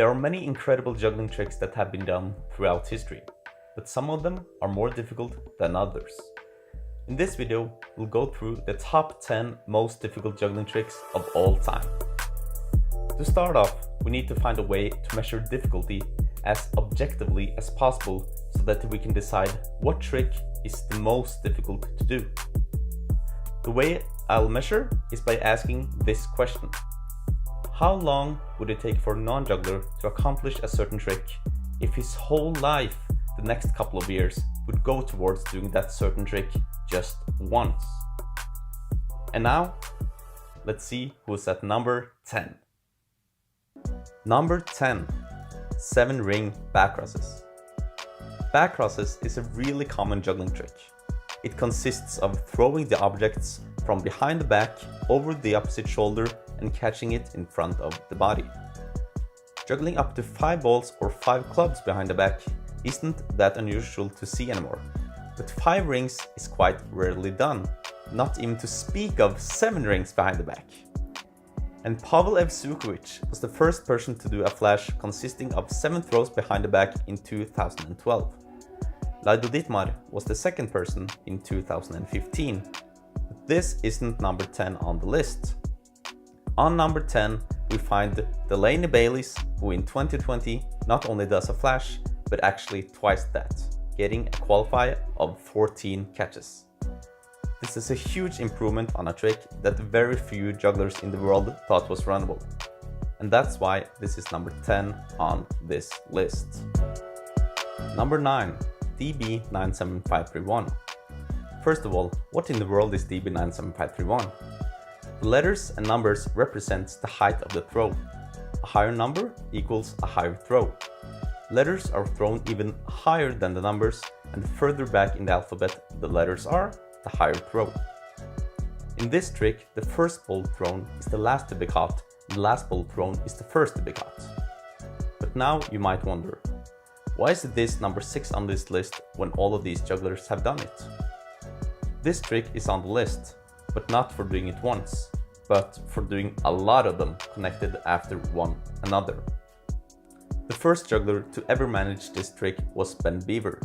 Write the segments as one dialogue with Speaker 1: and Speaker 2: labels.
Speaker 1: There are many incredible juggling tricks that have been done throughout history, but some of them are more difficult than others. In this video, we'll go through the top 10 most difficult juggling tricks of all time. To start off, we need to find a way to measure difficulty as objectively as possible so that we can decide what trick is the most difficult to do. The way I'll measure is by asking this question. How long would it take for a non-juggler to accomplish a certain trick if his whole life, the next couple of years, would go towards doing that certain trick just once? And now, let's see who's at number 10. Number 10. 7-ring back crosses. Back crosses is a really common juggling trick. It consists of throwing the objects from behind the back over the opposite shoulder and catching it in front of the body. Juggling up to 5 balls or 5 clubs behind the back isn't that unusual to see anymore, but 5 rings is quite rarely done, not even to speak of 7 rings behind the back. And Pavel Evsukovich was the first person to do a flash consisting of 7 throws behind the back in 2012. Laido Dittmar was the second person in 2015, but this isn't number 10 on the list. On number 10, we find Delaney Bayliss, who in 2020 not only does a flash, but actually twice that, getting a qualifier of 14 catches. This is a huge improvement on a trick that very few jugglers in the world thought was runnable. And that's why this is number 10 on this list. Number 9. DB97531. First of all, what in the world is DB97531? The letters and numbers represent the height of the throw. A higher number equals a higher throw. Letters are thrown even higher than the numbers, and the further back in the alphabet the letters are, the higher throw. In this trick, the first ball thrown is the last to be caught, and the last ball thrown is the first to be caught. But now you might wonder, why is this number 6 on this list when all of these jugglers have done it? This trick is on the list, but not for doing it once, but for doing a lot of them connected after one another. The first juggler to ever manage this trick was Ben Beaver.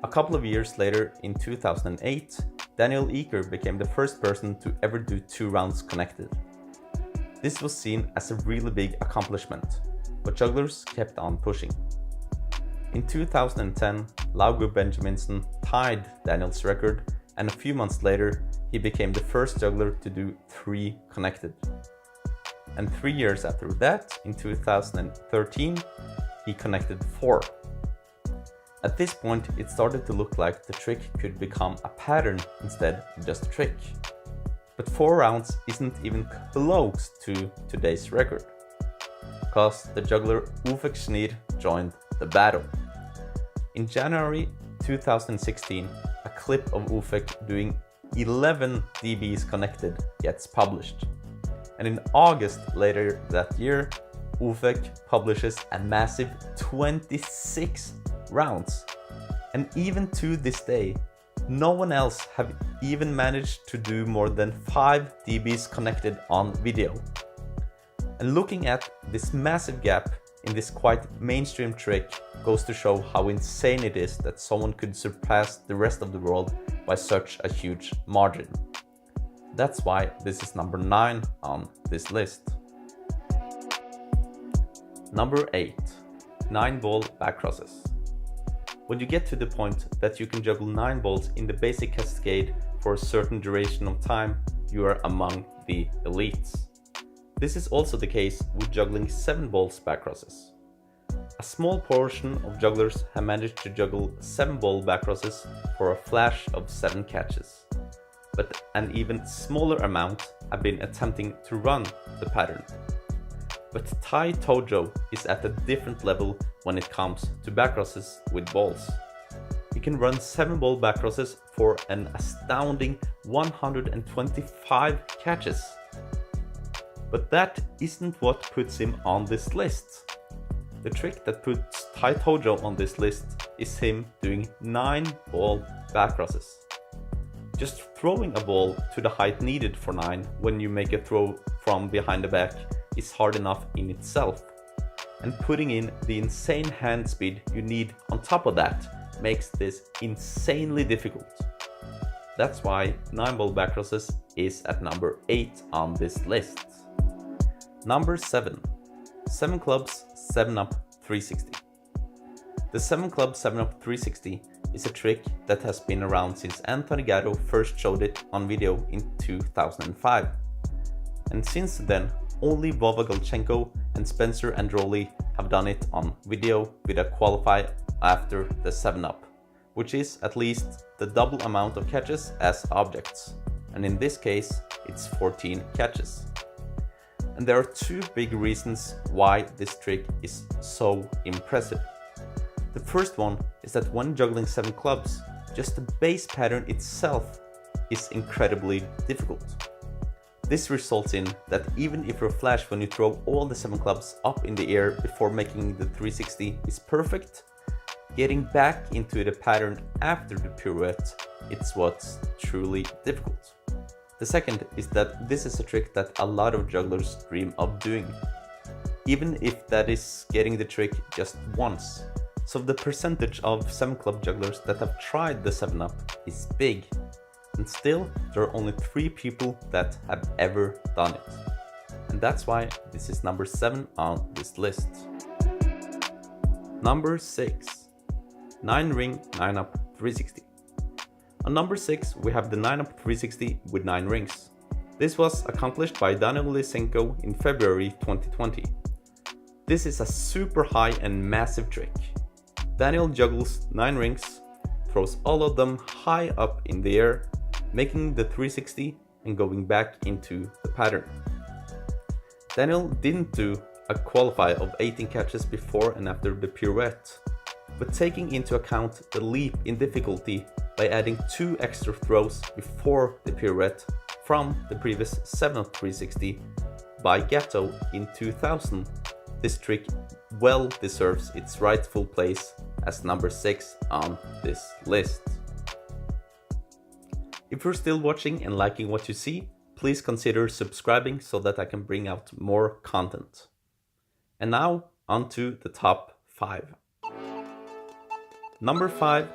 Speaker 1: A couple of years later, in 2008, Daniel Eaker became the first person to ever do 2 rounds connected. This was seen as a really big accomplishment, but jugglers kept on pushing. In 2010, Laugur Benjaminsen tied Daniel's record, and a few months later, he became the first juggler to do 3 connected. And 3 years after that, in 2013, he connected 4. At this point, it started to look like the trick could become a pattern instead of just a trick. But 4 rounds isn't even close to today's record, because the juggler Ufek Schnir joined the battle. In January 2016, a clip of Ufek doing 11 DBs connected gets published. And in August later that year, Ufek publishes a massive 26 rounds. And even to this day, no one else have even managed to do more than 5 DBs connected on video. And looking at this massive gap in this quite mainstream trick goes to show how insane it is that someone could surpass the rest of the world by such a huge margin. That's why this is number 9 on this list. Number 8. 9-ball back crosses. When you get to the point that you can juggle 9 balls in the basic cascade for a certain duration of time, you are among the elites. This is also the case with juggling 7 balls back crosses. A small portion of jugglers have managed to juggle 7-ball back crosses for a flash of 7 catches. But an even smaller amount have been attempting to run the pattern. But Tai Tojo is at a different level when it comes to back crosses with balls. He can run 7-ball back crosses for an astounding 125 catches. But that isn't what puts him on this list. The trick that puts Tai Tojo on this list is him doing 9-ball back crosses. Just throwing a ball to the height needed for 9 when you make a throw from behind the back is hard enough in itself. and putting in the insane hand speed you need on top of that makes this insanely difficult. That's why 9-ball backcrosses is at number 8 on this list. Number 7. 7 clubs 7-up 360. The 7 club 7-up 360 is a trick that has been around since Anthony Gatto first showed it on video in 2005. And since then, only Vova Golchenko and Spencer Androli have done it on video with a qualify after the 7-up, which is at least the double amount of catches as objects, and in this case it's 14 catches. And there are two big reasons why this trick is so impressive. The first one is that when juggling 7 clubs, just the base pattern itself is incredibly difficult. This results in that even if your flash when you throw all the 7 clubs up in the air before making the 360 is perfect, getting back into the pattern after the pirouette, it's what's truly difficult. The second is that this is a trick that a lot of jugglers dream of doing, even if that is getting the trick just once. So the percentage of 7 club jugglers that have tried the 7-up is big, and still there are only 3 people that have ever done it. And that's why this is number 7 on this list. Number 6. 9-ring 9-up 360. On number 6 we have the 9-up 360 with 9 rings. This was accomplished by Daniel Lysenko in February 2020. This is a super high and massive trick. Daniel juggles 9 rings, throws all of them high up in the air, making the 360 and going back into the pattern. Daniel didn't do a qualify of 18 catches before and after the pirouette, but taking into account the leap in difficulty by adding 2 extra throws before the pirouette from the previous 7-up 360 by Gatto in 2000, this trick well deserves its rightful place as number 6 on this list. If you're still watching and liking what you see, please consider subscribing so that I can bring out more content. And now on to the top 5. Number 5,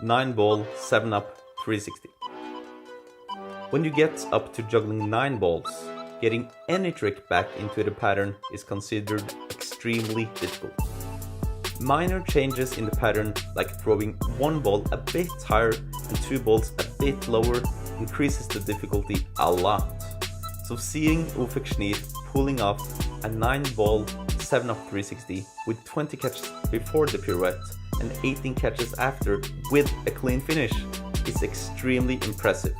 Speaker 1: 9-ball 7-up 360. When you get up to juggling 9 balls, getting any trick back into the pattern is considered extremely difficult. Minor changes in the pattern, like throwing 1 ball a bit higher and 2 balls a bit lower, increases the difficulty a lot. So seeing Ufek Schneer pulling off a 9-ball 7-up 360 with 20 catches before the pirouette and 18 catches after with a clean finish is extremely impressive.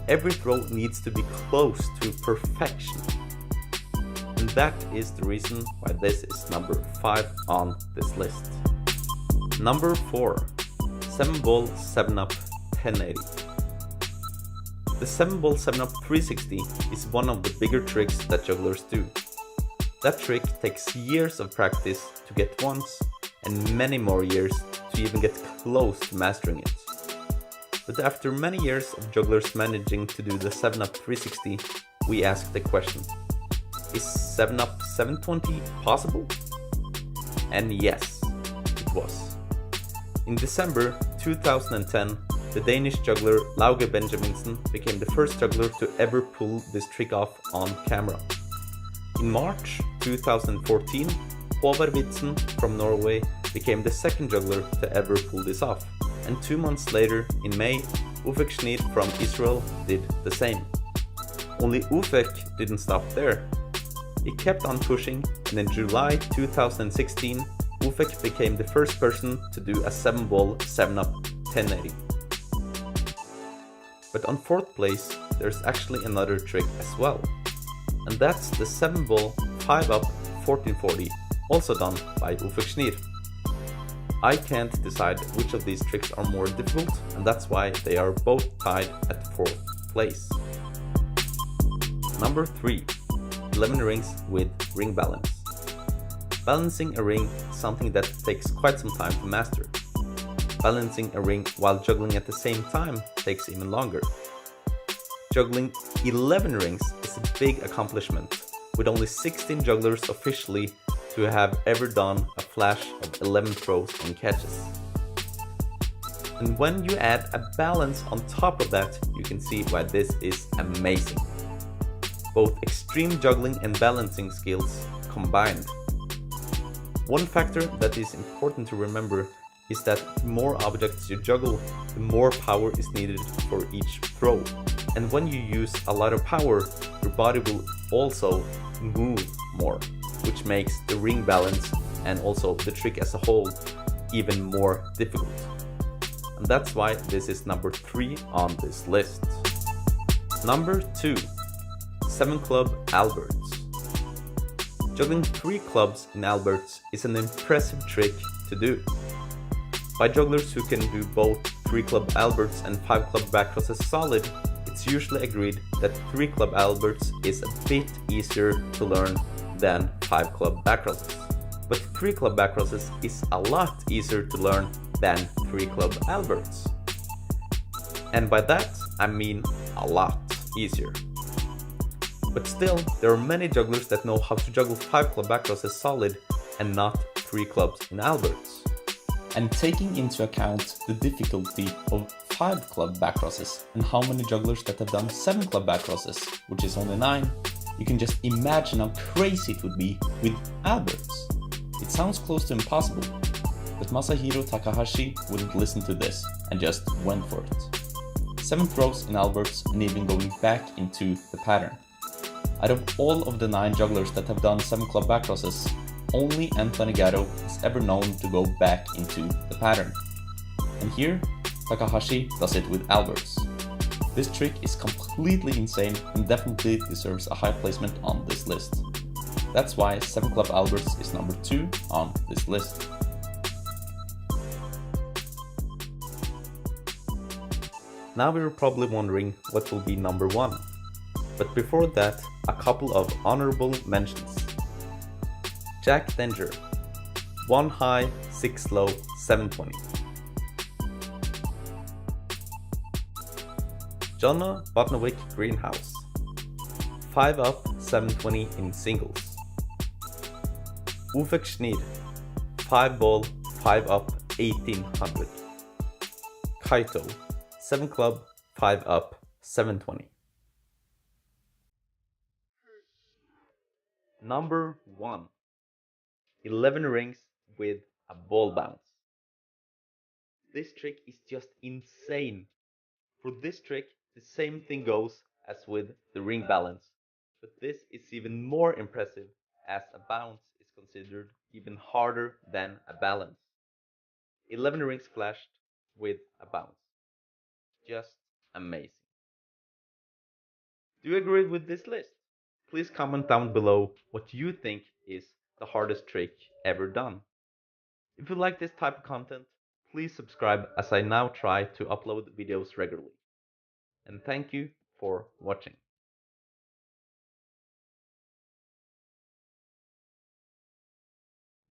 Speaker 1: Every throw needs to be close to perfection. And that is the reason why this is number 5 on this list. Number 4. 7-ball 7-up 1080. The 7-ball 7-up 360 is one of the bigger tricks that jugglers do. That trick takes years of practice to get once, and many more years to even get close to mastering it. But after many years of jugglers managing to do the 7-up 360, we asked the question, is 7-up 720 possible? And yes, it was. In December 2010, the Danish juggler Lauge Benjaminsen became the first juggler to ever pull this trick off on camera. In March 2014, Håvard Witzen from Norway became the second juggler to ever pull this off. And 2 months later, in May, Ufek Schneer from Israel did the same. Only Ufek didn't stop there. He kept on pushing, and in July 2016, Ufek became the first person to do a 7-ball 7-up 1080. But on 4th place, there's actually another trick as well. And that's the 7-ball 5-up 1440, also done by Ufek Schneer. I can't decide which of these tricks are more difficult, and that's why they are both tied at 4th place. Number 3. 11 rings with ring balance. Balancing a ring is something that takes quite some time to master. Balancing a ring while juggling at the same time takes even longer. Juggling 11 rings is a big accomplishment, with only 16 jugglers officially to to have ever done a flash of 11 throws and catches. And when you add a balance on top of that, you can see why this is amazing. Both extreme juggling and balancing skills combined. One factor that is important to remember is that the more objects you juggle, the more power is needed for each throw. And when you use a lot of power, your body will also move more, which makes the ring balance and also the trick as a whole even more difficult. And that's why this is number 3 on this list. Number 2. 7 Club Alberts. Juggling 3 clubs in Alberts is an impressive trick to do. By jugglers who can do both 3 Club Alberts and 5 Club back crosses solid, it's usually agreed that 3 Club Alberts is a bit easier to learn than 5 Club back crosses. But 3 Club back crosses is a lot easier to learn than 3 Club Alberts. And by that, I mean a lot easier. But still, there are many jugglers that know how to juggle 5 Club back crosses solid and not 3 clubs in Alberts. And taking into account the difficulty of 5 Club back crosses and how many jugglers that have done 7 Club back crosses, which is only 9, you can just imagine how crazy it would be with Alberts. It sounds close to impossible, but Masahiro Takahashi wouldn't listen to this and just went for it. 7 throws in Alberts and even going back into the pattern. Out of all of the 9 jugglers that have done 7 Club back crosses, only Anthony Gatto is ever known to go back into the pattern. And here, Takahashi does it with Alberts. This trick is completely insane and definitely deserves a high placement on this list. That's why 7 Club Alberts is number 2 on this list. Now you're probably wondering what will be number 1. But before that, a couple of honorable mentions. Jack Danger, 1 high, 6 low, 720. Jonna Botnowick Greenhouse, 5 up, 720 in singles. Ufek Schneid, 5 ball, 5 up, 1800. Kaito, 7 club, 5 up, 720. Number 1. 11 rings with a ball bounce. This trick is just insane. For this trick, the same thing goes as with the ring balance, but this is even more impressive as a bounce is considered even harder than a balance. 11 rings flashed with a bounce. Just amazing. Do you agree with this list? Please comment down below what you think is the hardest trick ever done. If you like this type of content, please subscribe as I now try to upload videos regularly. And thank you for watching.